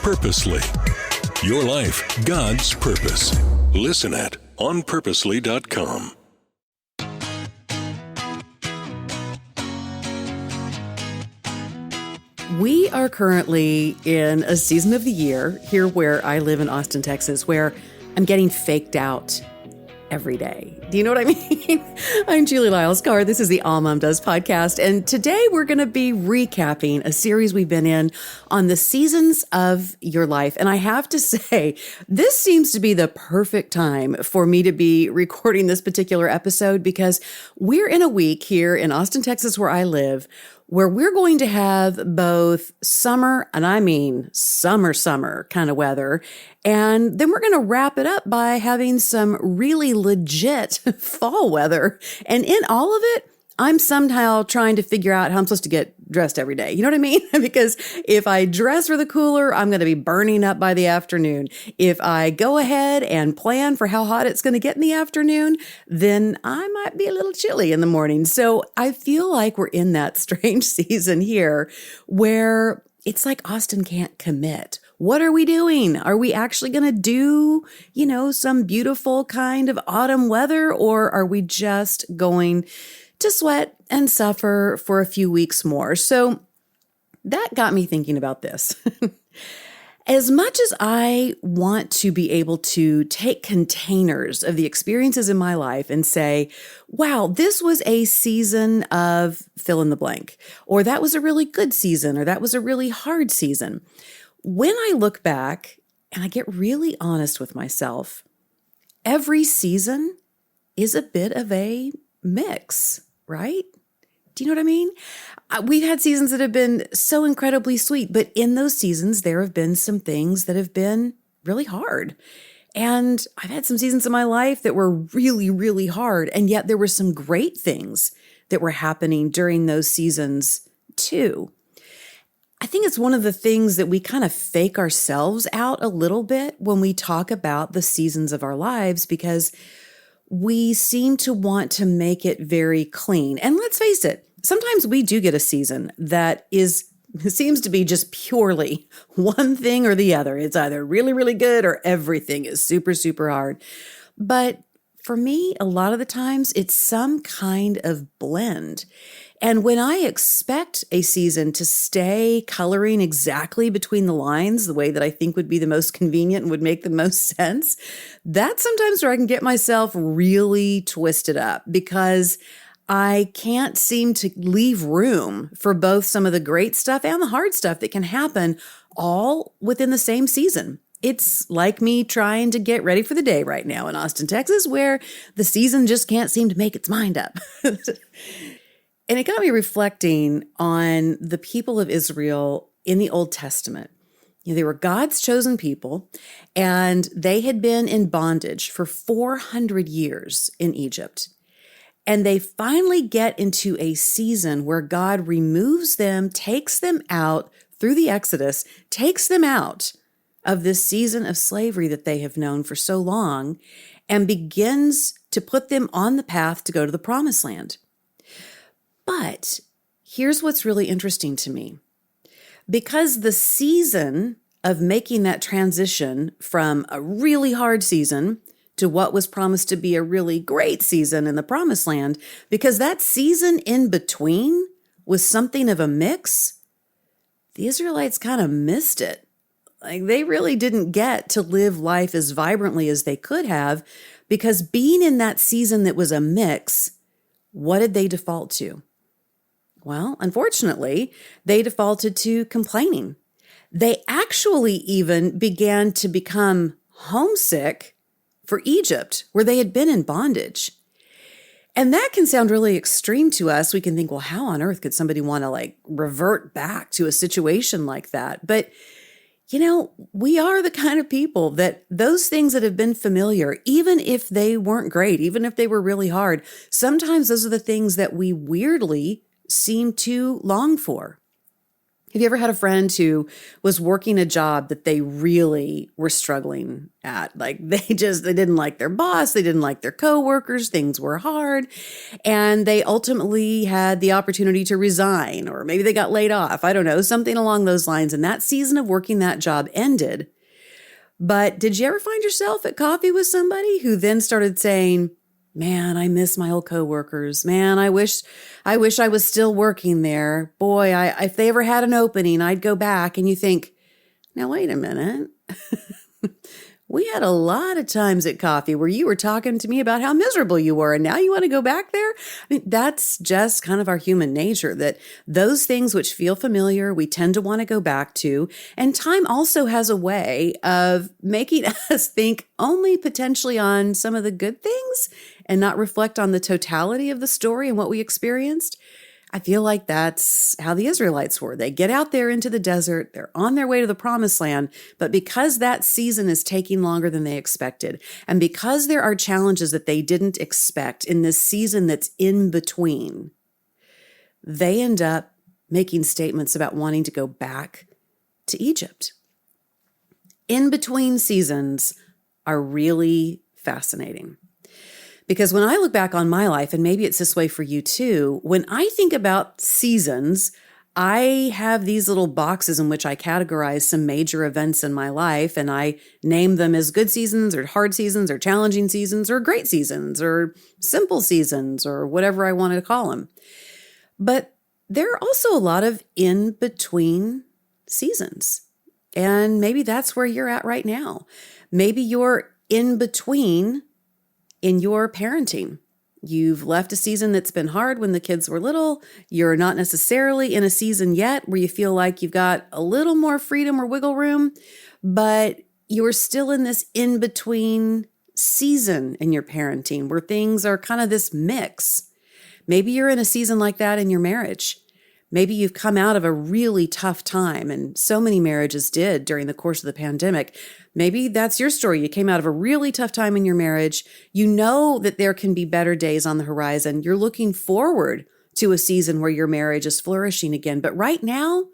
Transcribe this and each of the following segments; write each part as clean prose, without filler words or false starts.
Purposely. Your life, God's purpose. Listen at onpurposely.com. We are currently in a season of the year here where I live in Austin, Texas, where I'm getting faked out every day. Do you know what I mean? I'm Julie Lyles Carr. This is the AllmMomDoes podcast. And today we're going to be recapping a series we've been in on the seasons of your life. And I have to say, this seems to be the perfect time for me to be recording this particular episode because we're in a week here in Austin, Texas, where I live, where we're going to have both summer, and I mean summer kind of weather, and then we're going to wrap it up by having some really legit fall weather. And in all of it, I'm somehow trying to figure out how I'm supposed to get dressed every day. You know what I mean? Because if I dress for the cooler, I'm going to be burning up by the afternoon. If I go ahead and plan for how hot it's going to get in the afternoon, then I might be a little chilly in the morning. So I feel like we're in that strange season here where it's like Austin can't commit. What are we doing? Are we actually going to do, some beautiful kind of autumn weather, or are we just going to sweat and suffer for a few weeks more? So that got me thinking about this. As much as I want to be able to take containers of the experiences in my life and say, wow, this was a season of fill in the blank, or that was a really good season, or that was a really hard season. When I look back and I get really honest with myself, every season is a bit of a mix, right? Do you know what I mean? We've had seasons that have been so incredibly sweet, but in those seasons, there have been some things that have been really hard. And I've had some seasons in my life that were really, really hard. And yet there were some great things that were happening during those seasons too. I think it's one of the things that we kind of fake ourselves out a little bit when we talk about the seasons of our lives, because we seem to want to make it very clean. And let's face it, sometimes we do get a season that seems to be just purely one thing or the other. It's either really, really good or everything is super, super hard. But for me, a lot of the times it's some kind of blend. And when I expect a season to stay coloring exactly between the lines, the way that I think would be the most convenient and would make the most sense, that's sometimes where I can get myself really twisted up because I can't seem to leave room for both some of the great stuff and the hard stuff that can happen all within the same season. It's like me trying to get ready for the day right now in Austin, Texas, where the season just can't seem to make its mind up. And it got me reflecting on the people of Israel in the Old Testament. They were God's chosen people, and they had been in bondage for 400 years in Egypt. And they finally get into a season where God removes them, takes them out through the Exodus, takes them out of this season of slavery that they have known for so long, and begins to put them on the path to go to the Promised Land. But here's what's really interesting to me. Because the season of making that transition from a really hard season to what was promised to be a really great season in the Promised Land, because that season in between was something of a mix, the Israelites kind of missed it. Like they really didn't get to live life as vibrantly as they could have, because being in that season that was a mix, what did they default to? Well, unfortunately, they defaulted to complaining. They actually even began to become homesick for Egypt, where they had been in bondage. And that can sound really extreme to us. We can think, well, how on earth could somebody want to revert back to a situation like that? But we are the kind of people that those things that have been familiar, even if they weren't great, even if they were really hard, sometimes those are the things that we weirdly seem to long for. Have you ever had a friend who was working a job that they really were struggling at? Like they didn't like their boss. They didn't like their coworkers. Things were hard. And they ultimately had the opportunity to resign, or maybe they got laid off. I don't know, something along those lines. And that season of working that job ended. But did you ever find yourself at coffee with somebody who then started saying, man, I miss my old coworkers. Man, I wish I was still working there. Boy, if they ever had an opening, I'd go back. And you think, now wait a minute. We had a lot of times at coffee where you were talking to me about how miserable you were, and now you want to go back there? I mean, that's just kind of our human nature, that those things which feel familiar, we tend to want to go back to. And time also has a way of making us think only potentially on some of the good things and not reflect on the totality of the story and what we experienced. I feel like that's how the Israelites were. They get out there into the desert. They're on their way to the promised land. But because that season is taking longer than they expected, and because there are challenges that they didn't expect in this season that's in between, they end up making statements about wanting to go back to Egypt. In between seasons are really fascinating. Because when I look back on my life, and maybe it's this way for you too, when I think about seasons, I have these little boxes in which I categorize some major events in my life, and I name them as good seasons or hard seasons or challenging seasons or great seasons or simple seasons or whatever I wanted to call them. But there are also a lot of in-between seasons. And maybe that's where you're at right now. Maybe you're in between in your parenting. You've left a season that's been hard when the kids were little. You're not necessarily in a season yet where you feel like you've got a little more freedom or wiggle room, but you're still in this in-between season in your parenting where things are kind of this mix. Maybe you're in a season like that in your marriage. Maybe you've come out of a really tough time, and so many marriages did during the course of the pandemic. Maybe that's your story. You came out of a really tough time in your marriage. You know that there can be better days on the horizon. You're looking forward to a season where your marriage is flourishing again. But right now,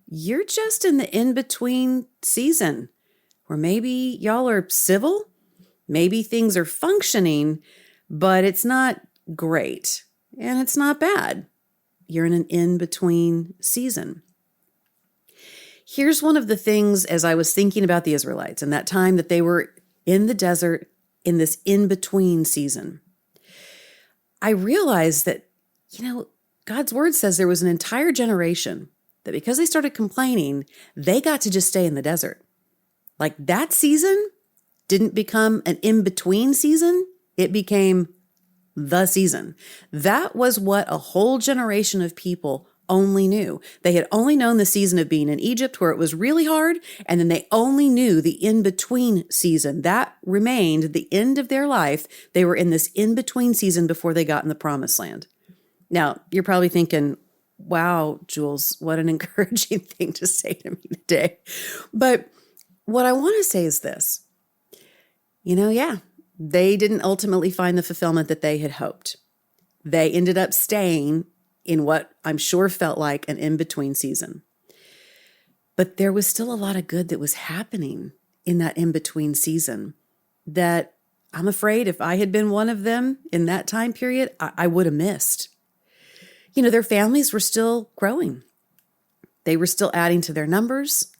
you're just in the in-between season where maybe y'all are civil, maybe things are functioning, but it's not great and it's not bad. You're in an in-between season. Here's one of the things as I was thinking about the Israelites and that time that they were in the desert in this in-between season. I realized that, God's word says there was an entire generation that because they started complaining, they got to just stay in the desert. Like that season didn't become an in-between season. It became the season. That was what a whole generation of people only knew. They had only known the season of being in Egypt where it was really hard, and then they only knew the in-between season. That remained the end of their life. They were in this in-between season before they got in the promised land. Now, you're probably thinking, wow, Jules, what an encouraging thing to say to me today. But what I want to say is this. They didn't ultimately find the fulfillment that they had hoped. They ended up staying in what I'm sure felt like an in-between season. But there was still a lot of good that was happening in that in-between season that I'm afraid if I had been one of them in that time period, I would have missed. Their families were still growing. They were still adding to their numbers.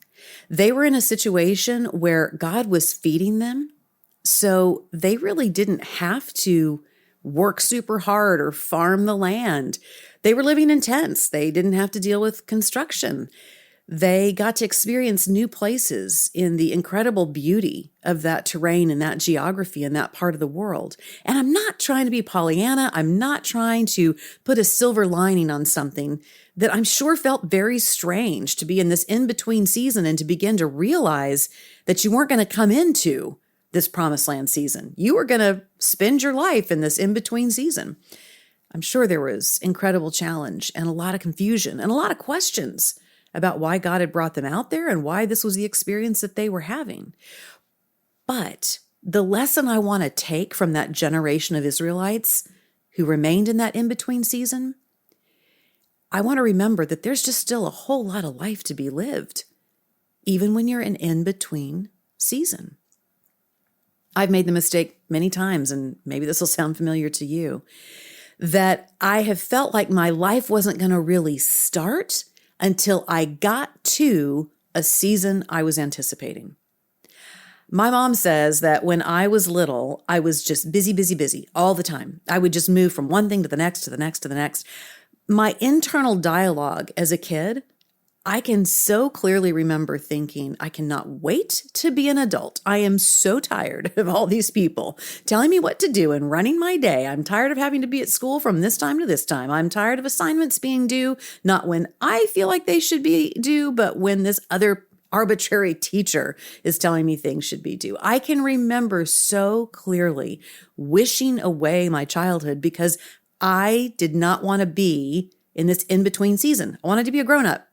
They were in a situation where God was feeding them. So they really didn't have to work super hard or farm the land. They were living in tents. They didn't have to deal with construction. They got to experience new places in the incredible beauty of that terrain and that geography in that part of the world. And I'm not trying to be Pollyanna. I'm not trying to put a silver lining on something that I'm sure felt very strange to be in this in-between season and to begin to realize that you weren't going to come into this promised land season. You were going to spend your life in this in-between season. I'm sure there was incredible challenge and a lot of confusion and a lot of questions about why God had brought them out there and why this was the experience that they were having. But the lesson I want to take from that generation of Israelites who remained in that in-between season, I want to remember that there's just still a whole lot of life to be lived, even when you're in between season. I've made the mistake many times, and maybe this will sound familiar to you, that I have felt like my life wasn't going to really start until I got to a season I was anticipating. My mom says that when I was little, I was just busy all the time. I would just move from one thing to the next, to the next, to the next. My internal dialogue as a kid, I can so clearly remember thinking, I cannot wait to be an adult. I am so tired of all these people telling me what to do and running my day. I'm tired of having to be at school from this time to this time. I'm tired of assignments being due, not when I feel like they should be due, but when this other arbitrary teacher is telling me things should be due. I can remember so clearly wishing away my childhood because I did not want to be in this in-between season. I wanted to be a grown-up.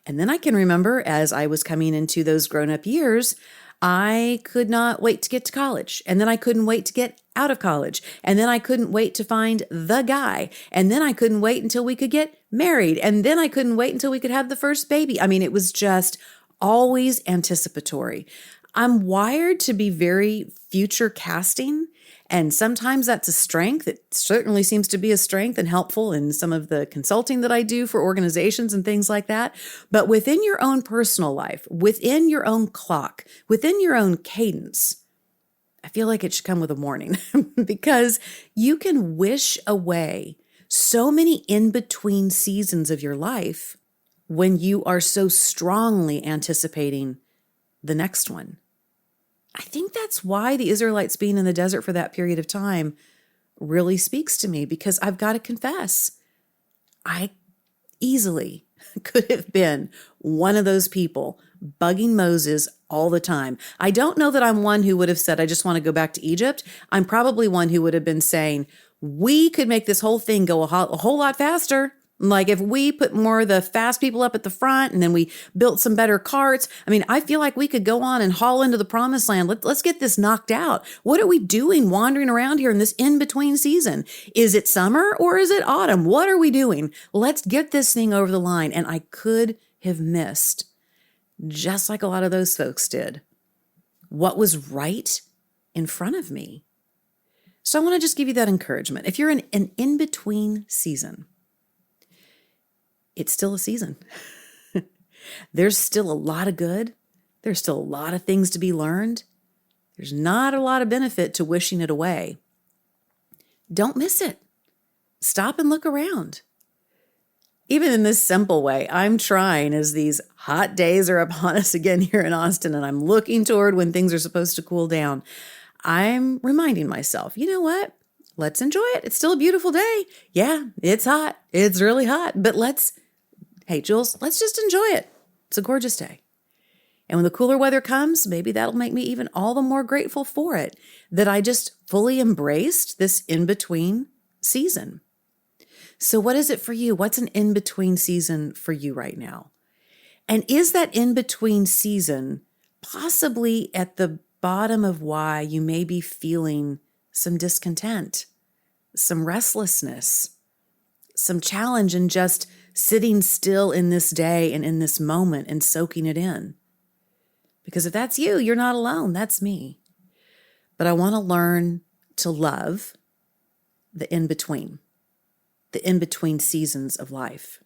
And then I can remember as I was coming into those grown-up years, I could not wait to get to college. And then I couldn't wait to get out of college. And then I couldn't wait to find the guy. And then I couldn't wait until we could get married. And then I couldn't wait until we could have the first baby. I mean, it was just always anticipatory. I'm wired to be very future casting. And sometimes that's a strength. It certainly seems to be a strength and helpful in some of the consulting that I do for organizations and things like that. But within your own personal life, within your own clock, within your own cadence, I feel like it should come with a warning because you can wish away so many in-between seasons of your life when you are so strongly anticipating the next one. I think that's why the Israelites being in the desert for that period of time really speaks to me, because I've got to confess, I easily could have been one of those people bugging Moses all the time. I don't know that I'm one who would have said, I just want to go back to Egypt. I'm probably one who would have been saying, we could make this whole thing go a whole lot faster. Like if we put more of the fast people up at the front and then we built some better carts. I mean, I feel like we could go on and haul into the promised land. Let's get this knocked out. What are we doing wandering around here in this in-between season? Is it summer or is it autumn? What are we doing? Let's get this thing over the line. And I could have missed, just like a lot of those folks did, what was right in front of me. So I want to just give you that encouragement. If you're in an in-between season, it's still a season. There's still a lot of good. There's still a lot of things to be learned. There's not a lot of benefit to wishing it away. Don't miss it. Stop and look around. Even in this simple way, I'm trying as these hot days are upon us again here in Austin, and I'm looking toward when things are supposed to cool down. I'm reminding myself, you know what? Let's enjoy it. It's still a beautiful day. Yeah, it's hot. It's really hot. But hey, Jules, let's just enjoy it. It's a gorgeous day. And when the cooler weather comes, maybe that'll make me even all the more grateful for it, that I just fully embraced this in-between season. So what is it for you? What's an in-between season for you right now? And is that in-between season possibly at the bottom of why you may be feeling some discontent, some restlessness, some challenge in just sitting still in this day and in this moment and soaking it in? Because if that's you, you're not alone. That's me. But I want to learn to love the in-between seasons of life.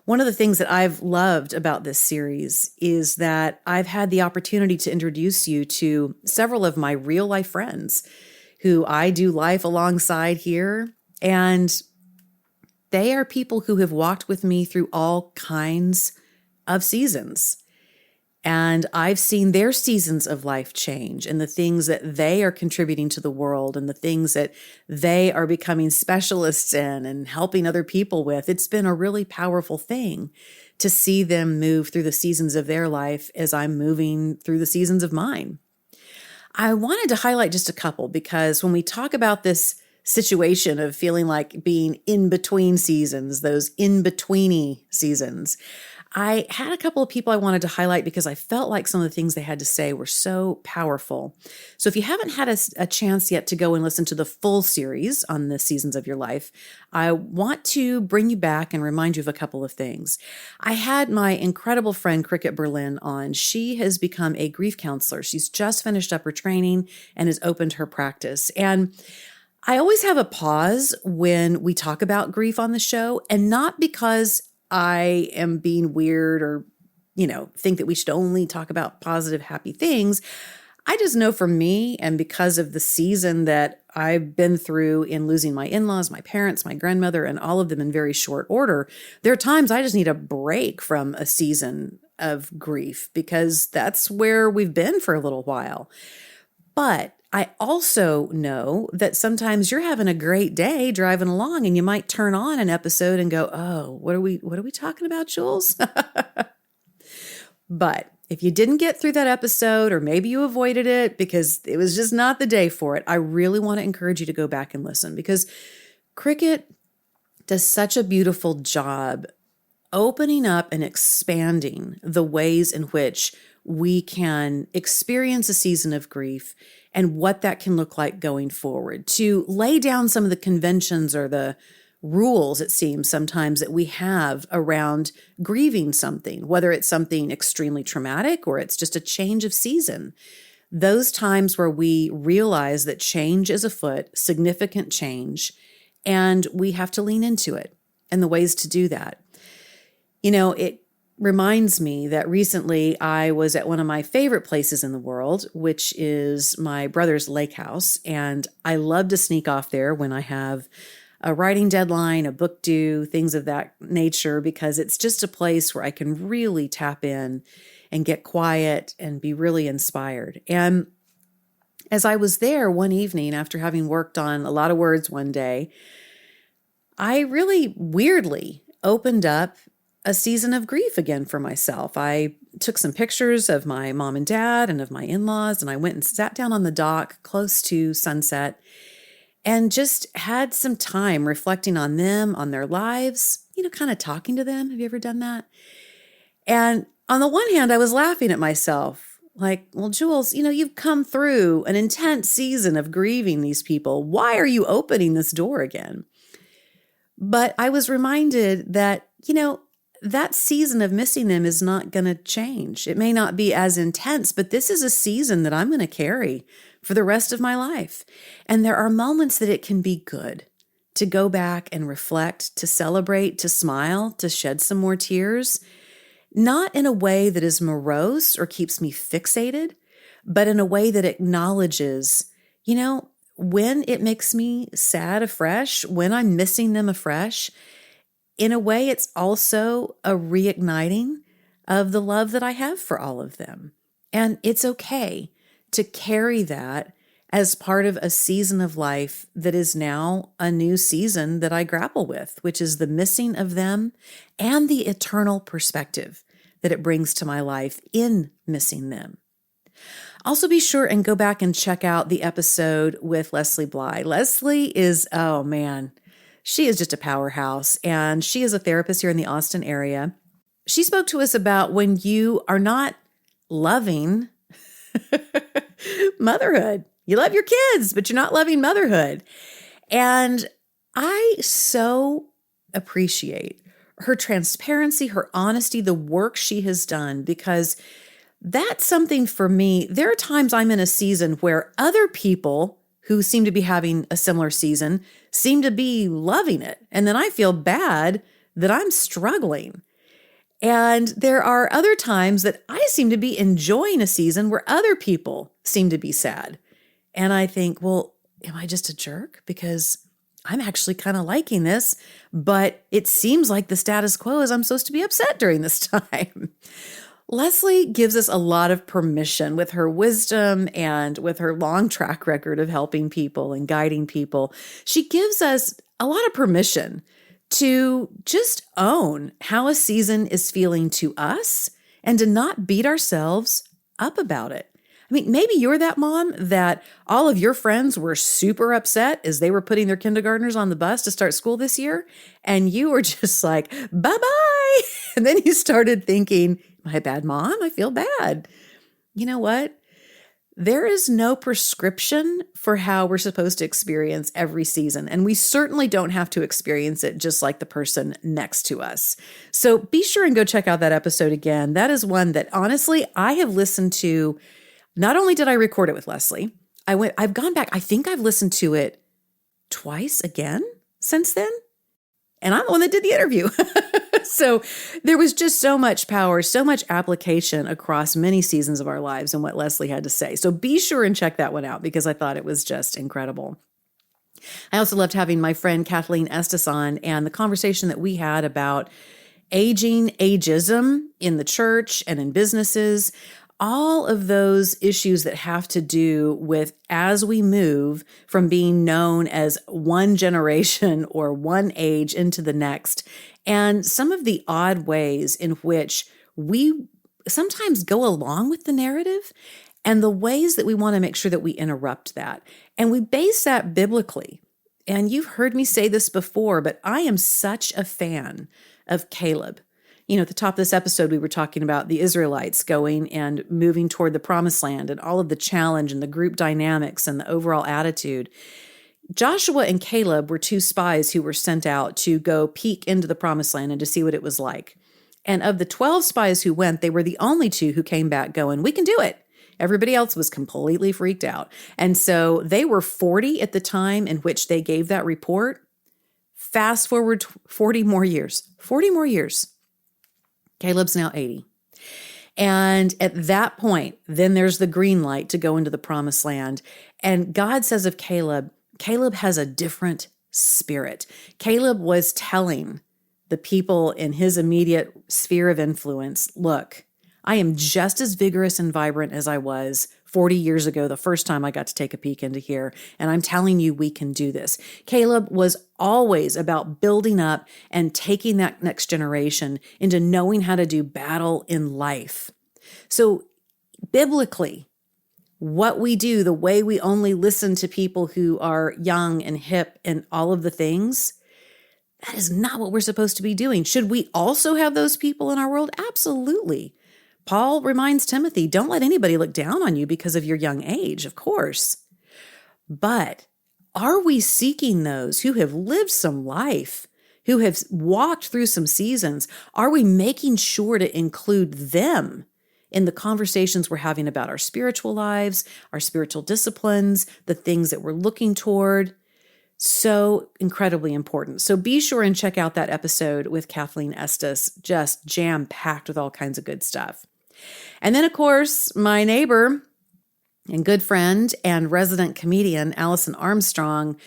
One of the things that I've loved about this series is that I've had the opportunity to introduce you to several of my real life friends who I do life alongside here. And they are people who have walked with me through all kinds of seasons. And I've seen their seasons of life change and the things that they are contributing to the world and the things that they are becoming specialists in and helping other people with. It's been a really powerful thing to see them move through the seasons of their life as I'm moving through the seasons of mine. I wanted to highlight just a couple because when we talk about this situation of feeling like being in between seasons, those in-betweeny seasons. I had a couple of people I wanted to highlight because I felt like some of the things they had to say were so powerful. So if you haven't had a chance yet to go and listen to the full series on the seasons of your life, I want to bring you back and remind you of a couple of things. I had my incredible friend Cricket Berlin on. She has become a grief counselor. She's just finished up her training and has opened her practice. And I always have a pause when we talk about grief on the show, and not because I am being weird or, think that we should only talk about positive, happy things. I just know for me, and because of the season that I've been through in losing my in-laws, my parents, my grandmother, and all of them in very short order, there are times I just need a break from a season of grief because that's where we've been for a little while. But I also know that sometimes you're having a great day driving along and you might turn on an episode and go, oh, what are we talking about, Jules? But if you didn't get through that episode, or maybe you avoided it because it was just not the day for it, I really want to encourage you to go back and listen, because Cricket does such a beautiful job opening up and expanding the ways in which we can experience a season of grief and what that can look like going forward, to lay down some of the conventions or the rules, it seems sometimes, that we have around grieving something, whether it's something extremely traumatic or it's just a change of season. Those times where we realize that change is afoot, significant change, and we have to lean into it, and the ways to do that. It reminds me that recently I was at one of my favorite places in the world, which is my brother's lake house. And I love to sneak off there when I have a writing deadline, a book due, things of that nature, because it's just a place where I can really tap in and get quiet and be really inspired. And as I was there one evening after having worked on a lot of words one day, I really weirdly opened up a season of grief again for myself. I took some pictures of my mom and dad and of my in-laws, and I went and sat down on the dock close to sunset and just had some time reflecting on them, on their lives, kind of talking to them. Have you ever done that? And on the one hand, I was laughing at myself, like, well, Jules, you've come through an intense season of grieving these people. Why are you opening this door again? But I was reminded that, that season of missing them is not going to change. It may not be as intense, but this is a season that I'm going to carry for the rest of my life. And there are moments that it can be good to go back and reflect, to celebrate, to smile, to shed some more tears, not in a way that is morose or keeps me fixated, but in a way that acknowledges, when it makes me sad afresh, when I'm missing them afresh. In a way, it's also a reigniting of the love that I have for all of them. And it's okay to carry that as part of a season of life that is now a new season that I grapple with, which is the missing of them and the eternal perspective that it brings to my life in missing them. Also, be sure and go back and check out the episode with Leslie Bly. Leslie is, oh man, she is just a powerhouse, and she is a therapist here in the Austin area. She spoke to us about when you are not loving motherhood. You love your kids, but you're not loving motherhood. And I so appreciate her transparency, her honesty, the work she has done, because that's something for me. There are times I'm in a season where other people who seem to be having a similar season seem to be loving it. And then I feel bad that I'm struggling. And there are other times that I seem to be enjoying a season where other people seem to be sad. And I think, well, am I just a jerk? Because I'm actually kind of liking this, but it seems like the status quo is I'm supposed to be upset during this time. Leslie gives us a lot of permission with her wisdom and with her long track record of helping people and guiding people. She gives us a lot of permission to just own how a season is feeling to us and to not beat ourselves up about it. I mean, maybe you're that mom that all of your friends were super upset as they were putting their kindergartners on the bus to start school this year. And you were just like, bye-bye. And then you started thinking, my bad mom, I feel bad. You know what? There is no prescription for how we're supposed to experience every season. And we certainly don't have to experience it just like the person next to us. So be sure and go check out that episode again. That is one that honestly, I have listened to. Not only did I record it with Leslie, I've gone back. I think I've listened to it twice again since then. And I'm the one that did the interview. So there was just so much power, so much application across many seasons of our lives and what Leslie had to say. So be sure and check that one out because I thought it was just incredible. I also loved having my friend Kathleen Estes on and the conversation that we had about aging, ageism in the church and in businesses, all of those issues that have to do with as we move from being known as one generation or one age into the next, and some of the odd ways in which we sometimes go along with the narrative and the ways that we want to make sure that we interrupt that. And we base that biblically. And you've heard me say this before, but I am such a fan of Caleb. You know, at the top of this episode, we were talking about the Israelites going and moving toward the promised land and all of the challenge and the group dynamics and the overall attitude. Joshua and Caleb were two spies who were sent out to go peek into the promised land and to see what it was like. And of the 12 spies who went, they were the only two who came back going, we can do it. Everybody else was completely freaked out. And so they were 40 at the time in which they gave that report. Fast forward 40 more years. Caleb's now 80. And at that point, then there's the green light to go into the promised land. And God says of Caleb has a different spirit. Caleb was telling the people in his immediate sphere of influence, look, I am just as vigorous and vibrant as I was 40 years ago, the first time I got to take a peek into here. And I'm telling you, we can do this. Caleb was always about building up and taking that next generation into knowing how to do battle in life. So biblically, what we do, the way we only listen to people who are young and hip and all of the things, that is not what we're supposed to be doing. Should we also have those people in our world? Absolutely. Paul reminds Timothy, don't let anybody look down on you because of your young age, of course. But are we seeking those who have lived some life, who have walked through some seasons? Are we making sure to include them in the conversations we're having about our spiritual lives, our spiritual disciplines, the things that we're looking toward? So incredibly important. So be sure and check out that episode with Kathleen Estes, just jam-packed with all kinds of good stuff. And then, of course, my neighbor and good friend and resident comedian, Allison Armstrong,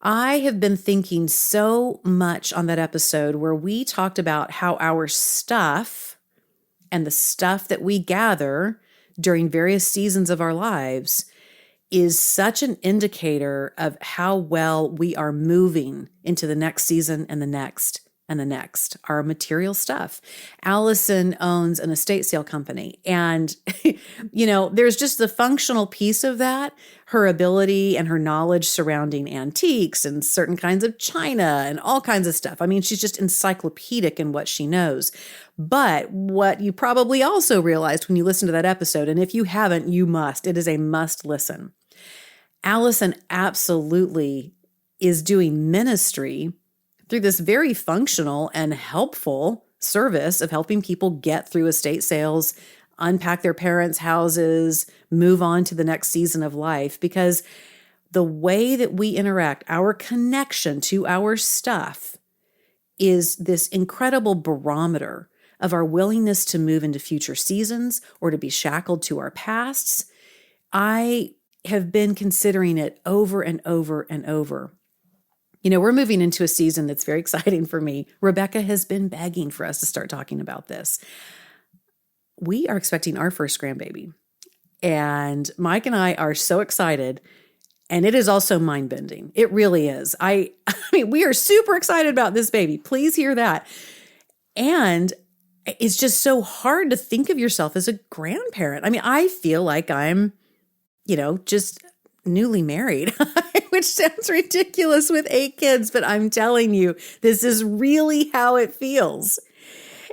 I have been thinking so much on that episode where we talked about how our stuff and the stuff that we gather during various seasons of our lives is such an indicator of how well we are moving into the next season and the next and the next, our material stuff. Allison owns an estate sale company. And, you know, there's just the functional piece of that, her ability and her knowledge surrounding antiques and certain kinds of china and all kinds of stuff. I mean, she's just encyclopedic in what she knows. But what you probably also realized when you listen to that episode, and if you haven't, you must, it is a must listen. Allison absolutely is doing ministry through this very functional and helpful service of helping people get through estate sales, unpack their parents' houses, move on to the next season of life, because the way that we interact, our connection to our stuff is this incredible barometer of our willingness to move into future seasons or to be shackled to our pasts. I have been considering it over and over and over. You know, we're moving into a season that's very exciting for me. Rebecca has been begging for us to start talking about this. We are expecting our first grandbaby. And Mike and I are so excited. And it is also mind-bending. It really is. I mean, we are super excited about this baby. Please hear that. And it's just so hard to think of yourself as a grandparent. I mean, I feel like I'm, just newly married, which sounds ridiculous with 8 kids, but I'm telling you, this is really how it feels.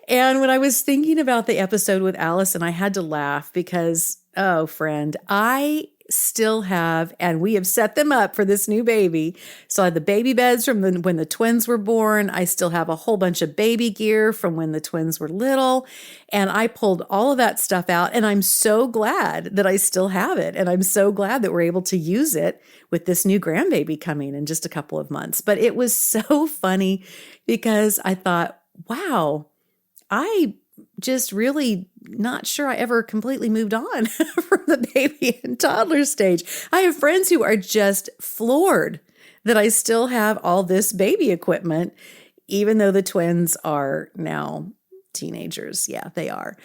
And when I was thinking about the episode with Allison, I had to laugh because, oh, friend, I still have, and we have set them up for this new baby. So I had the baby beds from when the twins were born. I still have a whole bunch of baby gear from when the twins were little. And I pulled all of that stuff out. And I'm so glad that I still have it. And I'm so glad that we're able to use it with this new grandbaby coming in just a couple of months. But it was so funny because I thought, wow, I just really not sure I ever completely moved on from the baby and toddler stage. I have friends who are just floored that I still have all this baby equipment, even though the twins are now teenagers. Yeah, they are.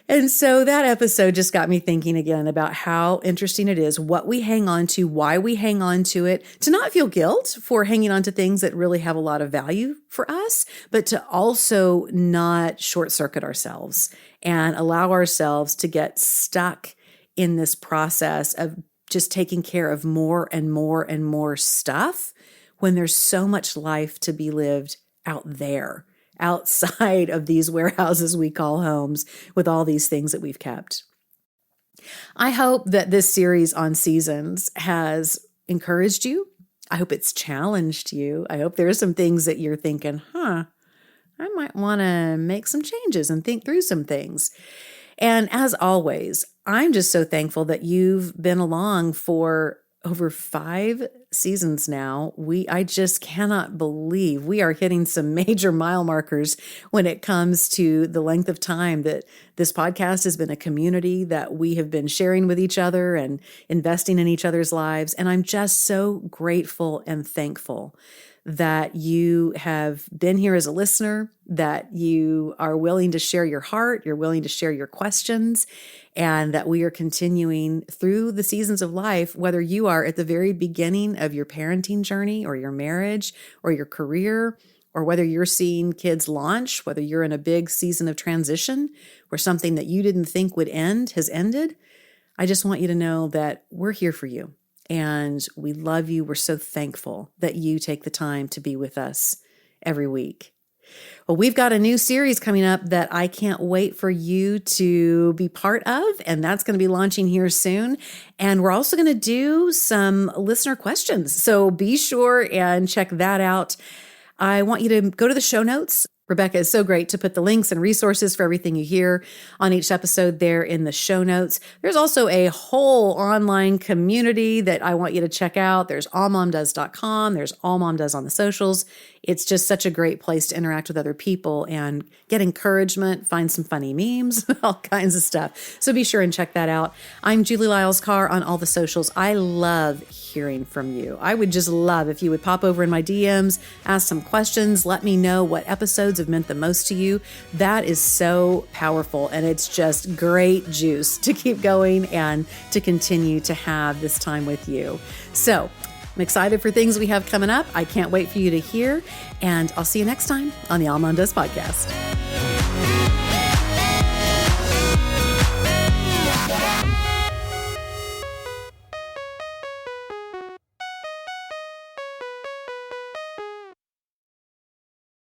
And so that episode just got me thinking again about how interesting it is, what we hang on to, why we hang on to it, to not feel guilt for hanging on to things that really have a lot of value for us, but to also not short circuit ourselves and allow ourselves to get stuck in this process of just taking care of more and more and more stuff when there's so much life to be lived out there, outside of these warehouses we call homes, with all these things that we've kept. I hope that this series on seasons has encouraged you. I hope it's challenged you. I hope there are some things that you're thinking, I might want to make some changes and think through some things. And as always, I'm just so thankful that you've been along for over 5 seasons now. I just cannot believe we are hitting some major mile markers when it comes to the length of time that this podcast has been a community that we have been sharing with each other and investing in each other's lives. And I'm just so grateful and thankful that you have been here as a listener, that you are willing to share your heart, you're willing to share your questions, and that we are continuing through the seasons of life, whether you are at the very beginning of your parenting journey or your marriage or your career, or whether you're seeing kids launch, whether you're in a big season of transition where something that you didn't think would end has ended. I just want you to know that we're here for you. And we love you. We're so thankful that you take the time to be with us every week. Well, we've got a new series coming up that I can't wait for you to be part of, and that's going to be launching here soon. And we're also going to do some listener questions. So be sure and check that out. I want you to go to the show notes. Rebecca is so great to put the links and resources for everything you hear on each episode there in the show notes. There's also a whole online community that I want you to check out. There's AllmMomDoes.com. There's AllMomDoes on the socials. It's just such a great place to interact with other people and get encouragement, find some funny memes, all kinds of stuff. So be sure and check that out. I'm Julie Lyles Carr on all the socials. I love hearing from you. I would just love if you would pop over in my DMs, ask some questions, let me know what episodes have meant the most to you. That is so powerful, and it's just great juice to keep going and to continue to have this time with you. So I'm excited for things we have coming up. I can't wait for you to hear, and I'll see you next time on the AllmMomDoes podcast.